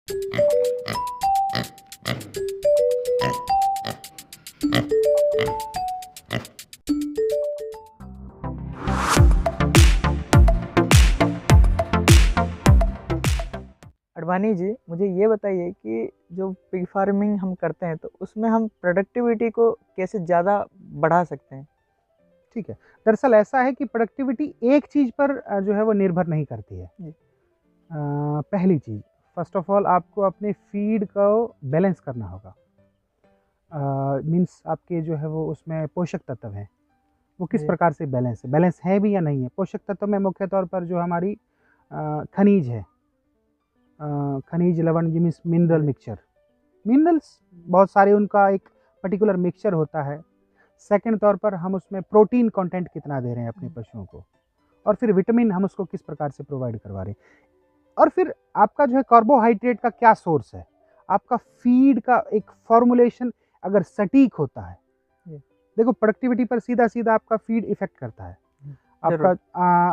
अडवाणी जी, मुझे ये बताइए कि जो पिग फार्मिंग हम करते हैं तो उसमें हम प्रोडक्टिविटी को कैसे ज़्यादा बढ़ा सकते हैं? ठीक है। दरअसल ऐसा है कि प्रोडक्टिविटी एक चीज़ पर जो है वो निर्भर नहीं करती है। जी। पहली चीज़, फ़र्स्ट ऑफ़ ऑल आपको अपने फ़ीड को बैलेंस करना होगा। मीन्स आपके जो है वो उसमें पोषक तत्व हैं, वो किस जी। प्रकार से बैलेंस है भी या नहीं है? पोषक तत्व में मुख्य तौर पर जो हमारी खनिज है, खनिज लवण मीन्स मिनरल जी। मिक्सचर। मिनरल्स बहुत सारे उनका एक पर्टिकुलर मिक्सचर होता है। सेकंड तौर पर हम उसमें प्रोटीन कंटेंट कितना दे रहे हैं अपने पशुओं को, और फिर विटामिन हम उसको किस प्रकार से प्रोवाइड करवा रहे हैं, और फिर आपका जो है कार्बोहाइड्रेट का क्या सोर्स है, आपका फीड का एक फॉर्मुलेशन अगर सटीक होता है, जी। देखो प्रोडक्टिविटी पर सीधा सीधा आपका फीड इफेक्ट करता है। आपका ज़रूर।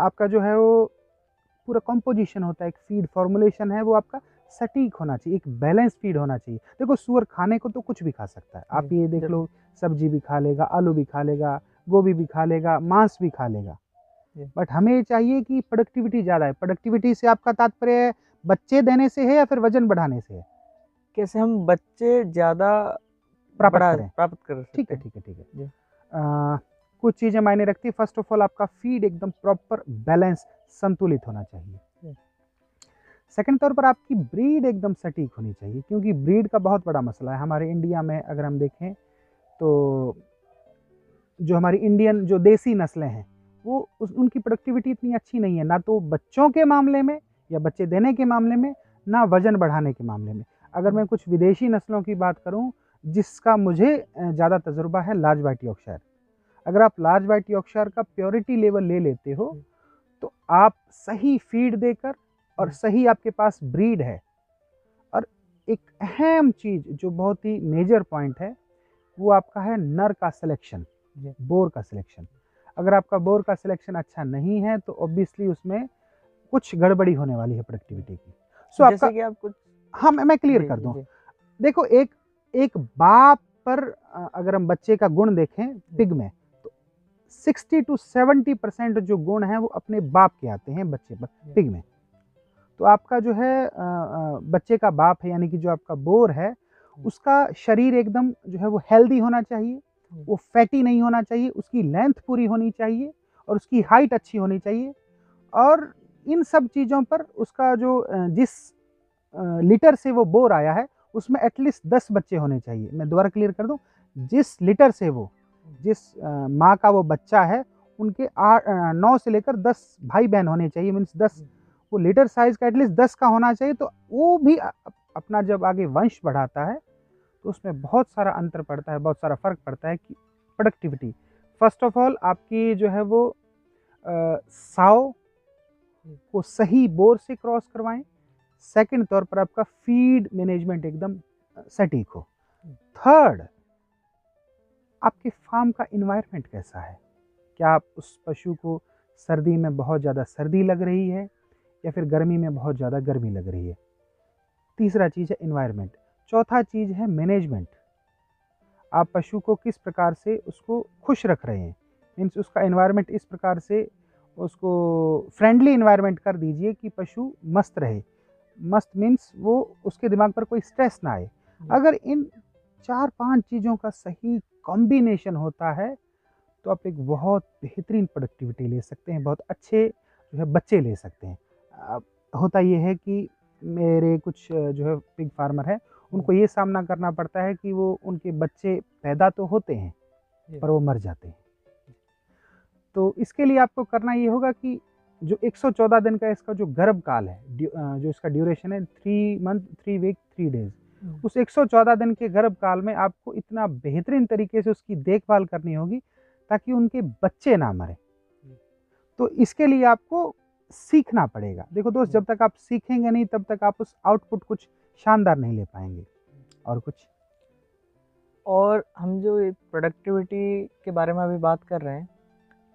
आपका जो है वो पूरा कंपोजिशन होता है, एक फीड फॉर्मुलेशन है वो आपका सटीक होना चाहिए, एक बैलेंस फीड होना चाहिए। देखो सूअर खाने को तो कुछ भी खा सकता है, जी, आप ये देख ज़रूर। लो, सब्जी भी खा लेगा, आलू भी खा लेगा, गोभी भी खा लेगा, मांस भी खा लेगा, जी। बट हमें चाहिए कि प्रोडक्टिविटी ज़्यादा है। प्रोडक्टिविटी से आपका तात्पर्य बच्चे देने से है या फिर वजन बढ़ाने से है? कैसे हम बच्चे ज़्यादा प्राप्त बड़ा करें। प्राप्त कर ठीक सकते है, हैं? ठीक है, ठीक है। जी। कुछ चीज़ें मायने रखती है। फर्स्ट ऑफ ऑल आपका फीड एकदम प्रॉपर बैलेंस संतुलित होना चाहिए। जी। सेकंड तौर पर आपकी ब्रीड एकदम सटीक होनी चाहिए, क्योंकि ब्रीड का बहुत बड़ा मसला है हमारे इंडिया में। अगर हम देखें तो जो हमारी इंडियन जो देसी नस्लें हैं, वो उनकी प्रोडक्टिविटी इतनी अच्छी नहीं है, ना तो बच्चों के मामले में या बच्चे देने के मामले में, ना वजन बढ़ाने के मामले में। अगर मैं कुछ विदेशी नस्लों की बात करूं, जिसका मुझे ज़्यादा तजुर्बा है, लार्ज व्हाइट यॉर्कशायर। अगर आप लार्ज व्हाइट यॉर्कशायर का प्योरिटी लेवल ले लेते हो, जी। तो आप सही फीड देकर और जी। सही आपके पास ब्रीड है, और एक अहम चीज़ जो बहुत ही मेजर पॉइंट है, वो आपका है नर का सिलेक्शन, जी। बोर का सिलेक्शन। अगर आपका बोर का सिलेक्शन अच्छा नहीं है, तो ऑब्वियसली उसमें कुछ गड़बड़ी होने वाली है प्रोडक्टिविटी की। सो आपका, जैसे कि आप कुछ हाँ, मैं क्लियर जी, कर जी, दूँ। जी। देखो एक एक बाप पर अगर हम बच्चे का गुण देखें जी। पिग में, तो 60 टू 70% जो गुण हैं वो अपने बाप के आते हैं बच्चे पर, जी। पिग में। तो आपका जो है बच्चे का बाप है, यानी कि जो आपका बोर है, उसका शरीर एकदम जो है वो हेल्दी होना चाहिए, जी। वो फैटी नहीं होना चाहिए, उसकी लेंथ पूरी होनी चाहिए, और उसकी हाइट अच्छी होनी चाहिए। और इन सब चीज़ों पर उसका जो जिस लीटर से वो बोर आया है, उसमें एटलीस्ट 10 बच्चे होने चाहिए। मैं दोबारा क्लियर कर दूँ, जिस लीटर से वो, जिस माँ का वो बच्चा है, उनके 9 से लेकर 10 भाई-बहन होने चाहिए, मीन्स 10, वो लीटर साइज़ का एटलीस्ट 10 का होना चाहिए। तो वो भी अपना जब आगे वंश बढ़ाता है, तो उसमें बहुत सारा अंतर पड़ता है, बहुत सारा फ़र्क पड़ता है कि प्रोडक्टिविटी। फ़र्स्ट ऑफ ऑल आपकी जो है वो साव को सही बोर से क्रॉस करवाएँ। सेकंड तौर पर आपका फीड मैनेजमेंट एकदम सटीक हो। थर्ड, आपके फार्म का एनवायरनमेंट कैसा है? क्या आप उस पशु को सर्दी में बहुत ज़्यादा सर्दी लग रही है, या फिर गर्मी में बहुत ज़्यादा गर्मी लग रही है? तीसरा चीज़ है एनवायरनमेंट। चौथा चीज़ है मैनेजमेंट। आप पशु को किस प्रकार से उसको खुश रख रहे हैं, मीन्स उसका एनवायरनमेंट इस प्रकार से उसको फ्रेंडली एनवायरनमेंट कर दीजिए कि पशु मस्त रहे। मस्त मीन्स वो उसके दिमाग पर कोई स्ट्रेस ना आए। जी। अगर इन 4-5 चीज़ों का सही कॉम्बिनेशन होता है, तो आप एक बहुत बेहतरीन प्रोडक्टिविटी ले सकते हैं, बहुत अच्छे जो है बच्चे ले सकते हैं। अब होता ये है कि मेरे कुछ जो है पिग फार्मर हैं, उनको ये सामना करना पड़ता है कि वो उनके बच्चे पैदा तो होते हैं, जी। पर वो मर जाते हैं। तो इसके लिए आपको करना ये होगा कि जो 114 दिन का इसका जो गर्भकाल है, जो इसका ड्यूरेशन है 3 मंथ 3 वीक 3 डेज़, उस 114 दिन के गर्भकाल में आपको इतना बेहतरीन तरीके से उसकी देखभाल करनी होगी, ताकि उनके बच्चे ना मरें। तो इसके लिए आपको सीखना पड़ेगा। देखो दोस्त, जब तक आप सीखेंगे नहीं, तब तक आप उस आउटपुट कुछ शानदार नहीं ले पाएँगे। और कुछ? और हम जो ये प्रोडक्टिविटी के बारे में अभी बात कर रहे हैं,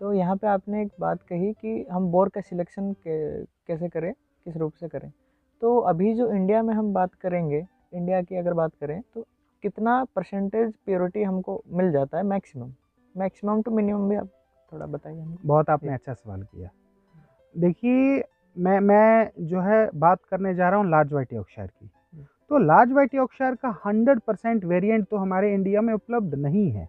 तो यहाँ पे आपने एक बात कही कि हम बोर का सिलेक्शन कैसे करें, किस रूप से करें। तो अभी जो इंडिया में हम बात करेंगे, इंडिया की अगर बात करें तो कितना परसेंटेज प्योरिटी हमको मिल जाता है मैक्सिमम टू मिनिमम भी आप थोड़ा बताइए हमको। बहुत आपने अच्छा सवाल किया। देखिए, मैं जो है बात करने जा रहा हूँ लार्ज व्हाइट यॉर्कशायर की। तो लार्ज व्हाइट यॉर्कशायर का 100% वेरिएंट तो हमारे इंडिया में उपलब्ध नहीं है।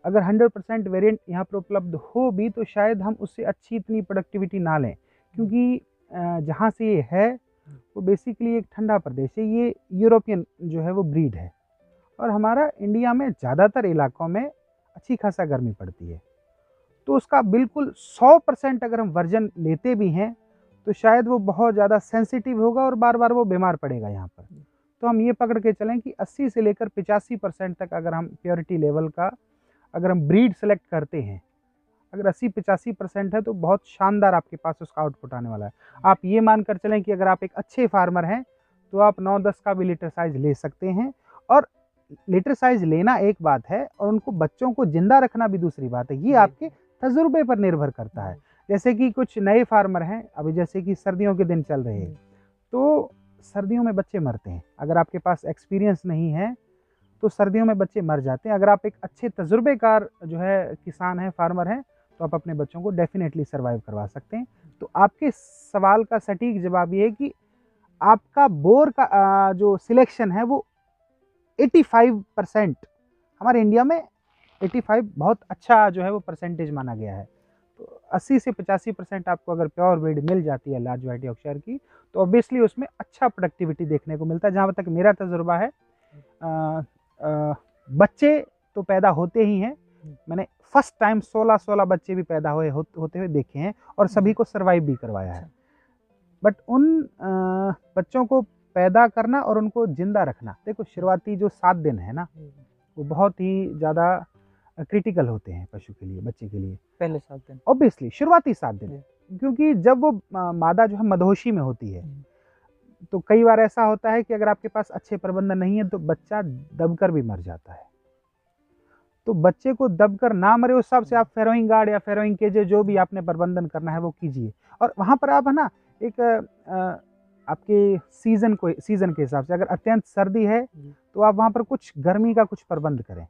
अगर 100% वेरिएंट यहाँ पर उपलब्ध हो भी तो शायद हम उससे अच्छी इतनी प्रोडक्टिविटी ना लें, क्योंकि जहाँ से ये है वो बेसिकली एक ठंडा प्रदेश है, ये यूरोपियन जो है वो ब्रीड है, और हमारा इंडिया में ज़्यादातर इलाकों में अच्छी खासा गर्मी पड़ती है। तो उसका बिल्कुल 100% अगर हम वर्जन लेते भी हैं तो शायद वो बहुत ज़्यादा सेंसिटिव होगा और बार बार वो बीमार पड़ेगा यहाँ पर। तो हम ये पकड़ के चलें कि 80 से लेकर 85% तक अगर हम प्योरिटी लेवल का अगर हम ब्रीड सेलेक्ट करते हैं, अगर 80-85% है तो बहुत शानदार आपके पास उसका आउटपुट आने वाला है। आप ये मानकर चलें कि अगर आप एक अच्छे फार्मर हैं तो आप 9-10 का भी लीटर साइज ले सकते हैं, और लीटर साइज लेना एक बात है और उनको बच्चों को जिंदा रखना भी दूसरी बात है। ये आपके तजुर्बे पर निर्भर करता है। जैसे कि कुछ नए फार्मर हैं, अभी जैसे कि सर्दियों के दिन चल रहे हैं, तो सर्दियों में बच्चे मरते हैं। अगर आपके पास एक्सपीरियंस नहीं है तो सर्दियों में बच्चे मर जाते हैं। अगर आप एक अच्छे तजुर्बेकार जो है किसान हैं, फार्मर हैं, तो आप अपने बच्चों को डेफिनेटली सर्वाइव करवा सकते हैं। तो आपके सवाल का सटीक जवाब ये है कि आपका बोर का जो सिलेक्शन है वो 85%, हमारे इंडिया में 85 बहुत अच्छा जो है वो परसेंटेज माना गया है। तो 80 से 85% आपको अगर प्योर ब्रीड मिल जाती है लार्ज व्हाइट यॉर्कशायर की, तो ऑब्वियसली उसमें अच्छा प्रोडक्टिविटी देखने को मिलता है। जहाँ तक मेरा तजुर्बा है, बच्चे तो पैदा होते ही हैं। मैंने फर्स्ट टाइम 16 बच्चे भी पैदा होते हुए देखे हैं और सभी को सर्वाइव भी करवाया है। बट उन बच्चों को पैदा करना और उनको जिंदा रखना, देखो शुरुआती जो 7 दिन है ना, वो बहुत ही ज़्यादा क्रिटिकल होते हैं पशु के लिए, बच्चे के लिए। पहले 7 दिन ऑब्वियसली शुरुआती 7 दिन, क्योंकि जब वो मादा जो है मदहोशी में होती है, तो कई बार ऐसा होता है कि अगर आपके पास अच्छे प्रबंधन नहीं है तो बच्चा दबकर भी मर जाता है। तो बच्चे को दबकर ना मरे उस हिसाब से आप फेरोइंग गार्ड या फेरोइंग केज जो भी आपने प्रबंधन करना है वो कीजिए। और वहाँ पर आप है ना एक आपके सीज़न के हिसाब से, अगर अत्यंत सर्दी है तो आप वहाँ पर कुछ गर्मी का कुछ प्रबंध करें,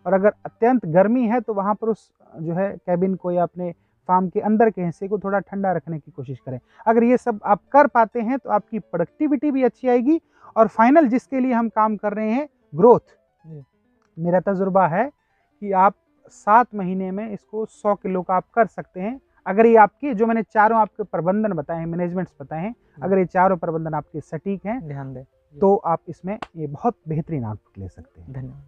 और अगर अत्यंत गर्मी है तो वहाँ पर उस जो है कैबिन को या अपने फार्म के अंदर के हिस्से को थोड़ा ठंडा रखने की कोशिश करें। अगर ये सब आप कर पाते हैं तो आपकी प्रोडक्टिविटी भी अच्छी आएगी, और फाइनल जिसके लिए हम काम कर रहे हैं ग्रोथ, मेरा तजुर्बा है कि आप 7 महीने में इसको 100 किलो का आप कर सकते हैं। अगर ये आपके जो मैंने चारों आपके प्रबंधन बताए हैं, मैनेजमेंट्स बताए हैं, अगर ये चारों प्रबंधन आपके सटीक हैं, ध्यान दें तो आप इसमें ये बहुत बेहतरीन आउटपुट ले सकते हैं। धन्यवाद।